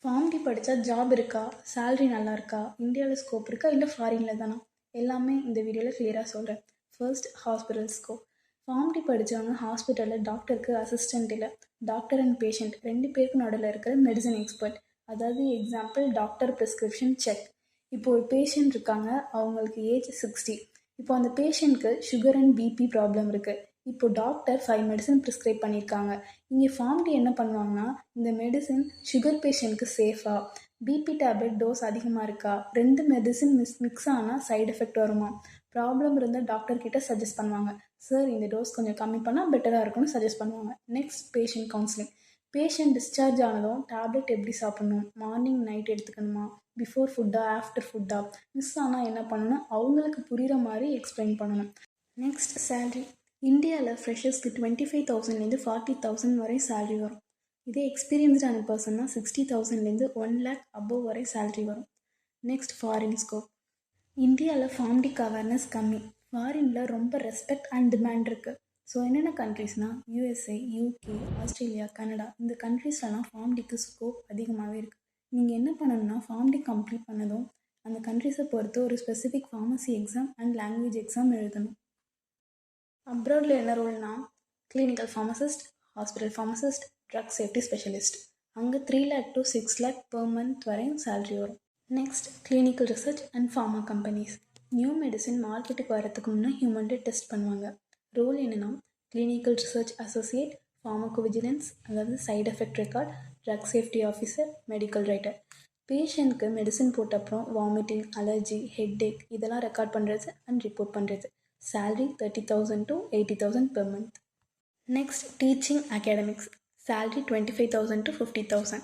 PharmD படித்தா job இருக்கா? Salary நல்லா இருக்கா? இந்தியாவில் ஸ்கோப் இருக்கா? இல்லை ஃபாரினில் தானா? எல்லாமே இந்த வீடியோவில் கிளியராக சொல்கிறேன். First hospital scope. ஃபார்ம்டி படித்தவங்க ஹாஸ்பிட்டலில் டாக்டருக்கு அசிஸ்டன்ட் இல்லை, டாக்டர் அண்ட் பேஷண்ட் 2 பேருக்கு நடுவில் இருக்கிற மெடிசன் எக்ஸ்பர்ட். அதாவது எக்ஸாம்பிள் டாக்டர் ப்ரிஸ்கிரிப்ஷன் செக். இப்போ ஒரு பேஷண்ட் இருக்காங்க, அவங்களுக்கு ஏஜ் 60. இப்போ அந்த பேஷண்ட்க்கு சுகர் அண்ட் பிபி ப்ராப்ளம் இருக்குது. இப்போ டாக்டர் 5 மெடிசன் ப்ரிஸ்கிரைப் பண்ணியிருக்காங்க. இங்கே ஃபார்ம்டி என்ன பண்ணுவாங்கன்னா, இந்த மெடிசன் சுகர் பேஷண்ட்க்கு சேஃபா, பிபி டேப்லெட் டோஸ் அதிகமாக இருக்கா, 2 மெடிசன் மிக்ஸ் ஆனால் சைடு எஃபெக்ட் வருமா, ப்ராப்ளம் இருந்தால் டாக்டர் கிட்ட சஜஸ்ட் பண்ணுவாங்க. சார் இந்த டோஸ் கொஞ்சம் கம்மி பண்ணால் பெட்டராக இருக்கும்னு சஜஸ்ட் பண்ணுவாங்க. Next patient counselling. Patient discharge ஆனதும் டேப்லெட் எப்படி சாப்பிடணும், மார்னிங் நைட் எடுத்துக்கணுமா, பிஃபோர் ஃபுட்டா ஆஃப்டர் ஃபுட்டா, மிஸ் ஆனால் என்ன பண்ணணும், அவங்களுக்கு புரிகிற மாதிரி எக்ஸ்பிளைன் பண்ணணும். Next salary. இந்தியாவில் ஃப்ரெஷர்ஸ்க்கு 25,000லேருந்து 40,000 வரை சேலரி வரும். இதே எக்ஸ்பீரியன்ஸ்டான பர்சன்னா 60,000லேருந்து 1 lakh above வரை சேலரி வரும். Next foreign scope. இந்தியாவில் ஃபார்ம்டிக்கு அவேர்னஸ் கம்மி, ஃபாரினில் ரொம்ப ரெஸ்பெக்ட் அண்ட் டிமாண்ட் இருக்குது. ஸோ என்னென்ன கண்ட்ரீஸ்னால் USA, UK, ஆஸ்திரேலியா, கனடா, இந்த கண்ட்ரீஸ்லலாம் ஃபார்ம்டிக்கு ஸ்கோப் அதிகமாகவே இருக்குது. நீங்கள் என்ன பண்ணணும்னா ஃபார்ம்டி கம்ப்ளீட் பண்ணதும் அந்த கண்ட்ரீஸை பொறுத்து ஒரு specific pharmacy exam and language exam எழுதணும். அப்ராடில் என்ன ரூல்னா, clinical pharmacist, hospital pharmacist, drug safety specialist, அங்கே 3 lakh to 6 lakh per month வரையும் சேலரி வரும். Next clinical research and pharma companies. New medicine மார்க்கெட்டுக்கு வரதுக்கு முன்னே ஹியூமன்டே டெஸ்ட் பண்ணுவாங்க. ரோல் என்னென்னா, கிளினிக்கல் ரிசர்ச் அசோசியேட், ஃபார்மகோவிஜிலன்ஸ் அதாவது side effect record, drug safety officer, medical writer. பேஷண்ட்க்கு மெடிசின் போட்ட அப்புறம் வாமிட்டிங், அலர்ஜி, ஹெட்ஏக் இதெல்லாம் ரெக்கார்ட் பண்ணுறது அண்ட் ரிப்போர்ட் பண்ணுறது. Salary 30,000 to 80,000 per month. Next, teaching academics. Salary 25,000 to 50,000.